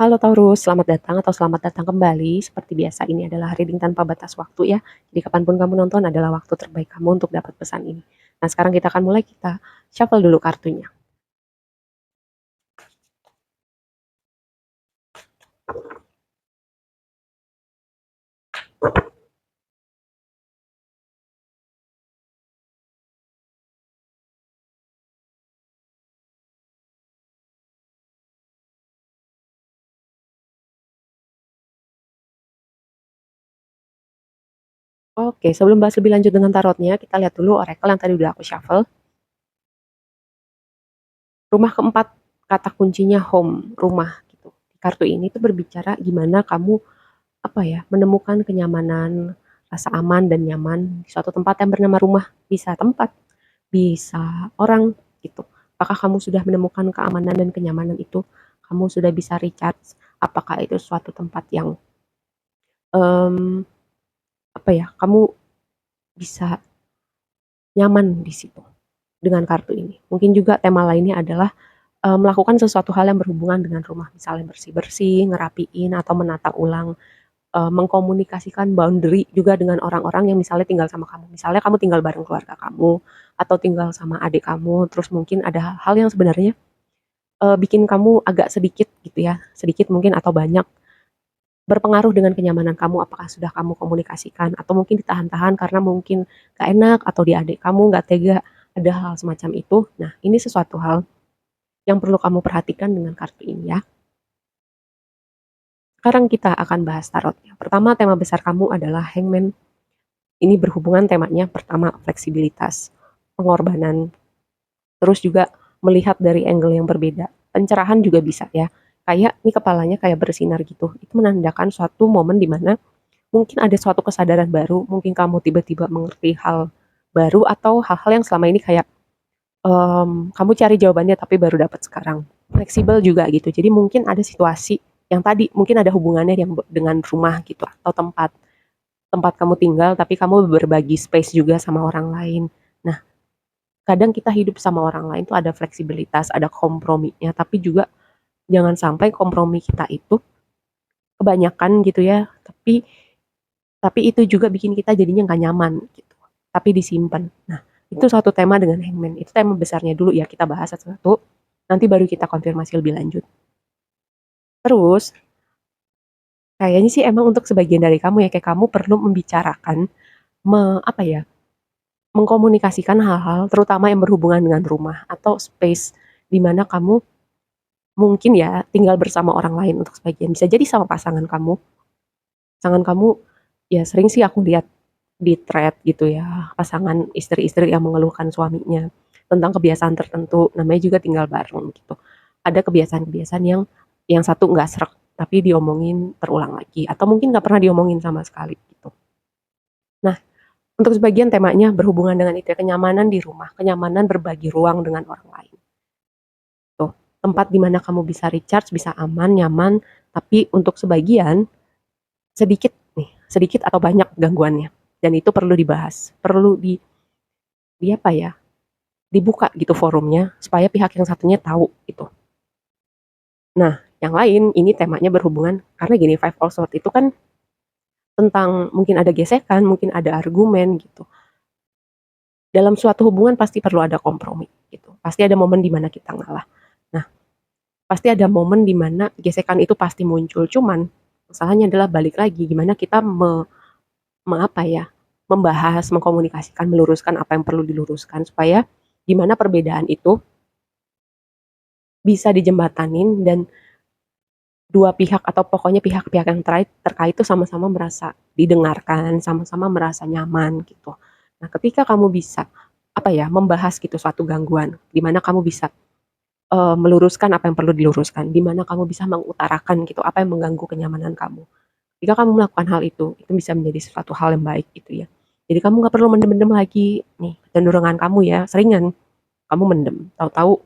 Halo Taurus, selamat datang atau selamat datang kembali. Seperti biasa, ini adalah reading tanpa batas waktu ya. Jadi kapanpun kamu nonton adalah waktu terbaik kamu untuk dapat pesan ini. Nah sekarang kita akan mulai, kita shuffle dulu kartunya. Oke, sebelum bahas lebih lanjut dengan tarotnya, kita lihat dulu oracle yang tadi udah aku shuffle. Rumah keempat, kata kuncinya home, rumah gitu. Kartu ini tuh berbicara gimana kamu menemukan kenyamanan, rasa aman dan nyaman di suatu tempat yang bernama rumah. Bisa tempat, bisa orang gitu. Apakah kamu sudah menemukan keamanan dan kenyamanan itu? Kamu sudah bisa recharge? Apakah itu suatu tempat yang em, kamu bisa nyaman di situ dengan kartu ini? Mungkin juga tema lainnya adalah melakukan sesuatu hal yang berhubungan dengan rumah, misalnya bersih-bersih, ngerapiin atau menata ulang, mengkomunikasikan boundary juga dengan orang-orang yang misalnya tinggal sama kamu. Misalnya kamu tinggal bareng keluarga kamu atau tinggal sama adik kamu, terus mungkin ada hal yang sebenarnya bikin kamu agak sedikit gitu ya, sedikit mungkin atau banyak berpengaruh dengan kenyamanan kamu, apakah sudah kamu komunikasikan atau mungkin ditahan-tahan karena mungkin gak enak atau di adik kamu gak tega, ada hal semacam itu. Nah, ini sesuatu hal yang perlu kamu perhatikan dengan kartu ini ya. Sekarang kita akan bahas tarotnya. Pertama, tema besar kamu adalah Hangman. Ini berhubungan temanya pertama fleksibilitas, pengorbanan, terus juga melihat dari angle yang berbeda. Pencerahan juga bisa ya. Kayak ini kepalanya kayak bersinar gitu. Itu menandakan suatu momen di mana mungkin ada suatu kesadaran baru, mungkin kamu tiba-tiba mengerti hal baru atau hal-hal yang selama ini kayak kamu cari jawabannya tapi baru dapat sekarang. Fleksibel juga gitu. Jadi mungkin ada situasi yang tadi mungkin ada hubungannya yang dengan rumah gitu atau tempat tempat kamu tinggal tapi kamu berbagi space juga sama orang lain. Nah, kadang kita hidup sama orang lain tuh ada fleksibilitas, ada komprominya, tapi juga jangan sampai kompromi kita itu kebanyakan gitu ya, tapi itu juga bikin kita jadinya nggak nyaman gitu. Tapi disimpan. Nah, itu satu tema dengan Hangman. Itu tema besarnya dulu ya, kita bahas satu-satu. Nanti baru kita konfirmasi lebih lanjut. Terus, kayaknya sih emang untuk sebagian dari kamu ya, kayak kamu perlu membicarakan, apa ya, mengkomunikasikan hal-hal terutama yang berhubungan dengan rumah atau space di mana kamu mungkin ya tinggal bersama orang lain untuk sebagian. Bisa jadi sama pasangan kamu ya sering sih aku lihat di thread gitu ya, pasangan istri-istri yang mengeluhkan suaminya tentang kebiasaan tertentu, namanya juga tinggal bareng gitu. Ada kebiasaan-kebiasaan yang satu nggak srek, tapi diomongin terulang lagi, atau mungkin nggak pernah diomongin sama sekali gitu. Nah, untuk sebagian temanya berhubungan dengan itu ya, kenyamanan di rumah, kenyamanan berbagi ruang dengan orang lain. Tuh, tempat di mana kamu bisa recharge, bisa aman, nyaman, tapi untuk sebagian sedikit nih, sedikit atau banyak gangguannya. Dan itu perlu dibahas, perlu di apa ya, dibuka gitu forumnya supaya pihak yang satunya tahu gitu. Nah, yang lain ini temanya berhubungan karena gini, Five of Swords itu kan tentang mungkin ada gesekan, mungkin ada argumen gitu. Dalam suatu hubungan pasti perlu ada kompromi gitu. Pasti ada momen di mana kita ngalah. Nah, pasti ada momen di mana gesekan itu pasti muncul. Cuman masalahnya adalah balik lagi gimana kita membahas, mengkomunikasikan, meluruskan apa yang perlu diluruskan supaya gimana perbedaan itu bisa dijembatanin dan dua pihak atau pokoknya pihak-pihak yang terkait itu sama-sama merasa didengarkan, sama-sama merasa nyaman gitu. Nah, ketika kamu bisa membahas gitu suatu gangguan, di mana kamu bisa meluruskan apa yang perlu diluruskan, di mana kamu bisa mengutarakan gitu apa yang mengganggu kenyamanan kamu. Jika kamu melakukan hal itu bisa menjadi suatu hal yang baik gitu ya. Jadi kamu nggak perlu mendem-mendem lagi nih kecenderungan kamu ya, seringan kamu mendem, tahu-tahu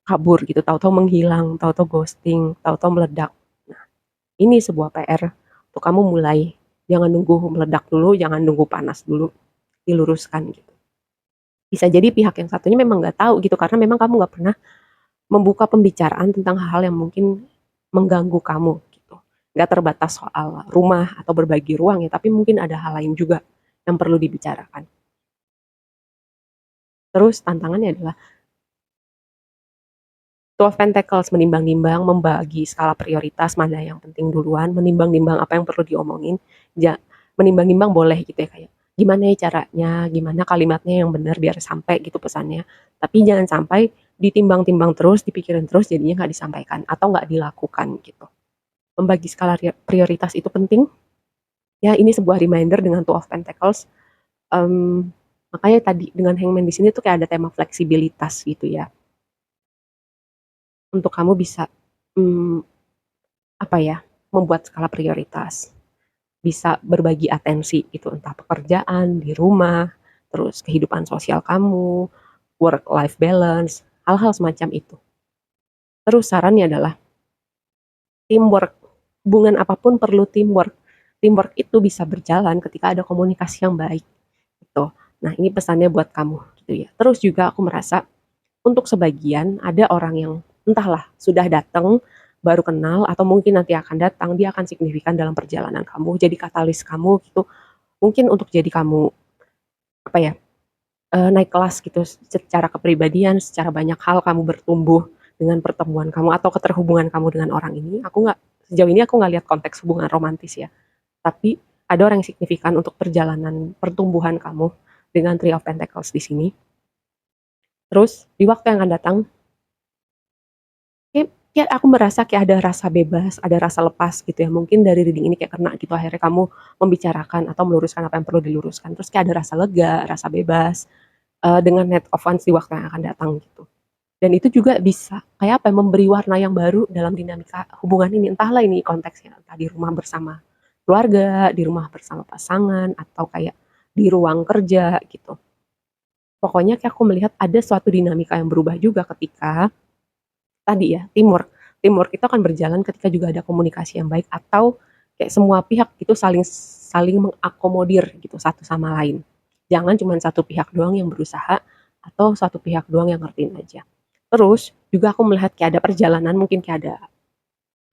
kabur gitu, tahu-tahu menghilang, tahu-tahu ghosting, tahu-tahu meledak. Nah, ini sebuah PR untuk kamu mulai. Jangan nunggu meledak dulu, jangan nunggu panas dulu, diluruskan gitu. Bisa jadi pihak yang satunya memang nggak tahu gitu karena memang kamu nggak pernah membuka pembicaraan tentang hal-hal yang mungkin mengganggu kamu gitu. Nggak terbatas soal rumah atau berbagi ruang ya, tapi mungkin ada hal lain juga yang perlu dibicarakan. Terus tantangannya adalah Two of Pentacles menimbang-nimbang, membagi skala prioritas mana yang penting duluan, menimbang-nimbang apa yang perlu diomongin. Menimbang-nimbang boleh gitu ya, kayak gimana ya caranya, gimana kalimatnya yang benar biar sampai gitu pesannya. Tapi jangan sampai ditimbang-timbang terus, dipikirin terus, jadinya nggak disampaikan atau nggak dilakukan gitu. Membagi skala prioritas itu penting. Ya ini sebuah reminder dengan Two of Pentacles. Um, Makanya tadi dengan Hangman di sini tuh kayak ada tema fleksibilitas gitu ya. Untuk kamu bisa um, apa ya, membuat skala prioritas, bisa berbagi atensi itu entah pekerjaan, di rumah, terus kehidupan sosial kamu, work life balance, hal-hal semacam itu. Terus sarannya adalah teamwork. Hubungan apapun perlu teamwork. Teamwork itu bisa berjalan ketika ada komunikasi yang baik gitu. Nah, ini pesannya buat kamu gitu ya. Terus juga aku merasa untuk sebagian ada orang yang entahlah sudah datang, baru kenal atau mungkin nanti akan datang, dia akan signifikan dalam perjalanan kamu, jadi katalis kamu gitu. Mungkin untuk jadi kamu apa ya, naik kelas gitu secara kepribadian, secara banyak hal kamu bertumbuh dengan pertemuan kamu atau keterhubungan kamu dengan orang ini. Sejauh ini aku nggak lihat konteks hubungan romantis ya. Tapi ada orang yang signifikan untuk perjalanan pertumbuhan kamu dengan Three of Pentacles di sini. Terus di waktu yang akan datang, kayak aku merasa kayak ada rasa bebas, ada rasa lepas gitu ya. Mungkin dari reading ini kayak kena gitu, akhirnya kamu membicarakan atau meluruskan apa yang perlu diluruskan. Terus kayak ada rasa lega, rasa bebas dengan Knight of Wands di waktu yang akan datang gitu. Dan itu juga bisa kayak apa ya, memberi warna yang baru dalam dinamika hubungan ini. Entahlah ini konteksnya, entah di rumah bersama keluarga, di rumah bersama pasangan, atau kayak di ruang kerja gitu. Pokoknya kayak aku melihat ada suatu dinamika yang berubah juga ketika tadi ya, teamwork. Teamwork itu akan berjalan ketika juga ada komunikasi yang baik atau kayak semua pihak itu saling saling mengakomodir gitu satu sama lain. Jangan cuma satu pihak doang yang berusaha atau satu pihak doang yang ngertiin aja. Terus juga aku melihat kayak ada perjalanan, mungkin kayak ada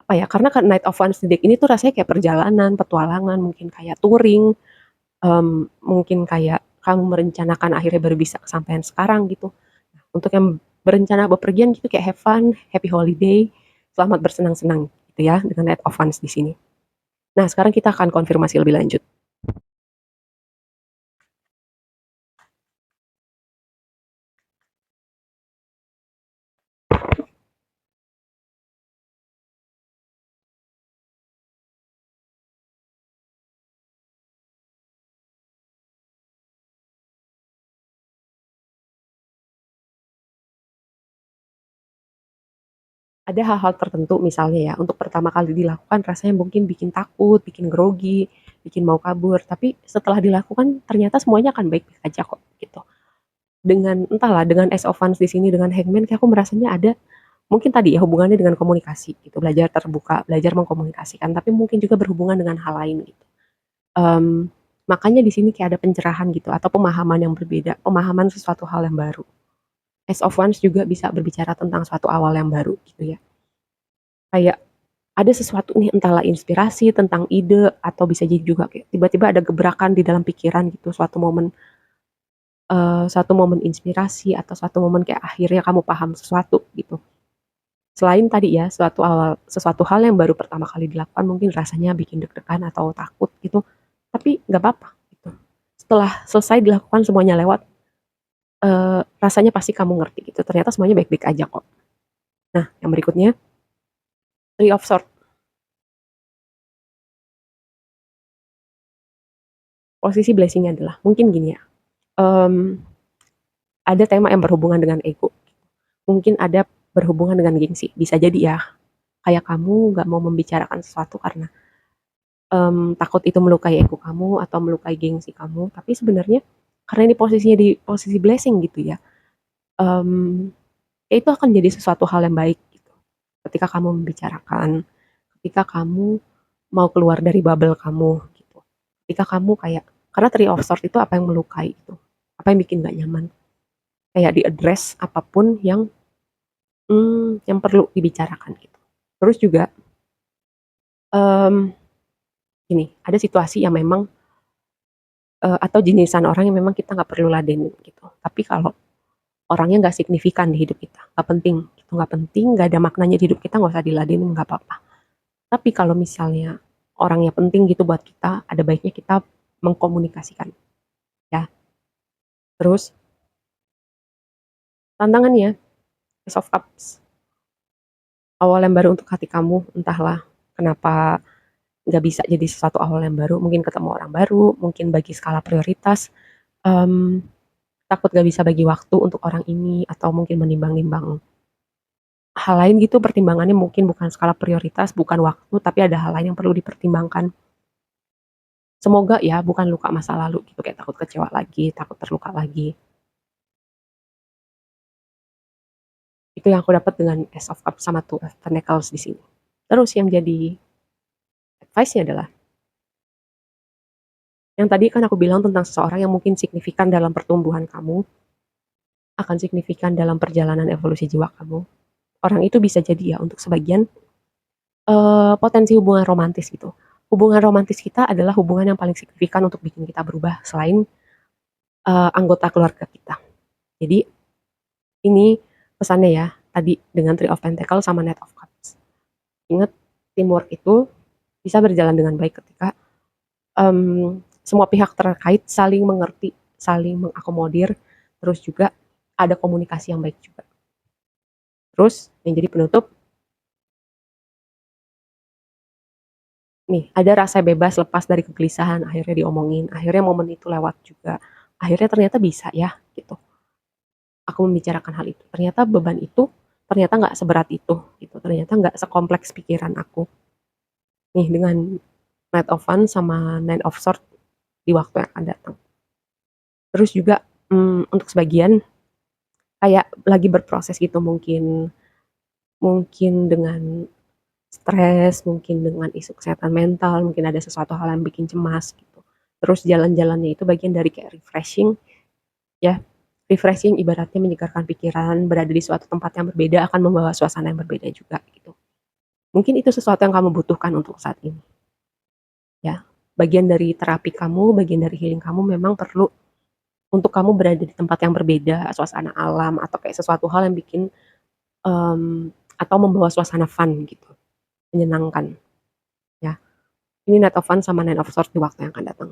apa ya, karena kan Knight of Wands di deck ini tuh rasanya kayak perjalanan, petualangan, mungkin kayak touring, mungkin kayak kamu merencanakan akhirnya baru bisa kesampaian sekarang gitu. Untuk yang berencana bepergian gitu kayak have fun, happy holiday, selamat bersenang-senang gitu ya dengan Knight of Wands di sini. Nah, sekarang kita akan konfirmasi lebih lanjut. Ada hal-hal tertentu misalnya ya, untuk pertama kali dilakukan rasanya mungkin bikin takut, bikin grogi, bikin mau kabur, tapi setelah dilakukan ternyata semuanya akan baik-baik aja kok gitu. Dengan entahlah dengan Ace of Wands di sini dengan Hangman kayak aku merasanya ada mungkin tadi ya hubungannya dengan komunikasi gitu, belajar terbuka, belajar mengkomunikasikan, tapi mungkin juga berhubungan dengan hal lain gitu. Um, Makanya di sini kayak ada pencerahan gitu atau pemahaman yang berbeda, pemahaman sesuatu hal yang baru. Ace of Wands juga bisa berbicara tentang suatu awal yang baru gitu ya. Kayak ada sesuatu nih entahlah inspirasi tentang ide atau bisa jadi juga kayak tiba-tiba ada gebrakan di dalam pikiran gitu, suatu momen inspirasi atau suatu momen kayak akhirnya kamu paham sesuatu gitu. Selain tadi ya, sesuatu hal yang baru pertama kali dilakukan mungkin rasanya bikin deg-degan atau takut gitu, tapi nggak apa-apa gitu. Setelah selesai dilakukan semuanya lewat, rasanya pasti kamu ngerti gitu, ternyata semuanya baik-baik aja kok. Nah, yang berikutnya, Three of Swords. Posisi blessing-nya adalah mungkin gini ya, ada tema yang berhubungan dengan ego, mungkin ada berhubungan dengan gengsi, bisa jadi ya, kayak kamu nggak mau membicarakan sesuatu karena takut itu melukai ego kamu atau melukai gengsi kamu, tapi sebenarnya karena ini posisinya di posisi blessing gitu ya, um, ya itu akan jadi sesuatu hal yang baik gitu. Ketika kamu membicarakan, ketika kamu mau keluar dari bubble kamu gitu. Ketika kamu kayak karena Three of Swords itu apa yang melukai itu, apa yang bikin gak nyaman. Kayak di address apapun yang perlu dibicarakan gitu. Terus juga Mmm, Gini, ada situasi yang memang, atau jenisan orang yang memang kita nggak perlu ladenin gitu. Tapi kalau orangnya nggak signifikan di hidup kita, nggak penting gitu, nggak penting, nggak ada maknanya di hidup kita, nggak usah diladenin, nggak apa-apa. Tapi kalau misalnya orangnya penting gitu buat kita, ada baiknya kita mengkomunikasikan, ya. Terus tantangannya, Ace of Cups, awal yang baru untuk hati kamu, entahlah kenapa nggak bisa jadi sesuatu awal yang baru, mungkin ketemu orang baru, mungkin bagi skala prioritas, mmm, takut gak bisa bagi waktu untuk orang ini, atau mungkin menimbang-nimbang hal lain gitu, pertimbangannya mungkin bukan skala prioritas, bukan waktu, tapi ada hal lain yang perlu dipertimbangkan. Semoga ya bukan luka masa lalu gitu, kayak takut kecewa lagi, takut terluka lagi. Itu yang aku dapat dengan Ace of Cups sama Two of Pentacles di sini. Terus yang jadi advice-nya adalah, yang tadi kan aku bilang tentang seseorang yang mungkin signifikan dalam pertumbuhan kamu, akan signifikan dalam perjalanan evolusi jiwa kamu. Orang itu bisa jadi ya untuk sebagian, potensi hubungan romantis gitu. Hubungan romantis kita adalah hubungan yang paling signifikan untuk bikin kita berubah selain, anggota keluarga kita. Jadi ini pesannya ya, tadi dengan Three of Pentacles sama Knight of Cups. Ingat, teamwork itu bisa berjalan dengan baik ketika, semua pihak terkait saling mengerti, saling mengakomodir, terus juga ada komunikasi yang baik juga. Terus yang jadi penutup, nih ada rasa bebas lepas dari kegelisahan, akhirnya diomongin, akhirnya momen itu lewat juga, akhirnya ternyata bisa ya gitu aku membicarakan hal itu, ternyata beban itu ternyata nggak seberat itu gitu, ternyata nggak sekompleks pikiran aku nih dengan Knight of Wands sama Nine of Swords di waktu yang akan datang. Terus juga, untuk sebagian kayak lagi berproses gitu, mungkin mungkin dengan stres, mungkin dengan isu kesehatan mental, mungkin ada sesuatu hal yang bikin cemas gitu. Terus jalan-jalannya itu bagian dari kayak refreshing ya, refreshing ibaratnya menyegarkan pikiran, berada di suatu tempat yang berbeda akan membawa suasana yang berbeda juga gitu. Mungkin itu sesuatu yang kamu butuhkan untuk saat ini, ya. Bagian dari terapi kamu, bagian dari healing kamu memang perlu untuk kamu berada di tempat yang berbeda, suasana alam atau kayak sesuatu hal yang bikin, atau membawa suasana fun gitu, menyenangkan, ya. Ini Knight of Wands sama Nine of Swords di waktu yang akan datang.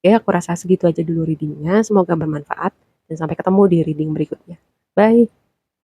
Oke, aku rasa segitu aja dulu reading-nya, semoga bermanfaat dan sampai ketemu di reading berikutnya. Bye.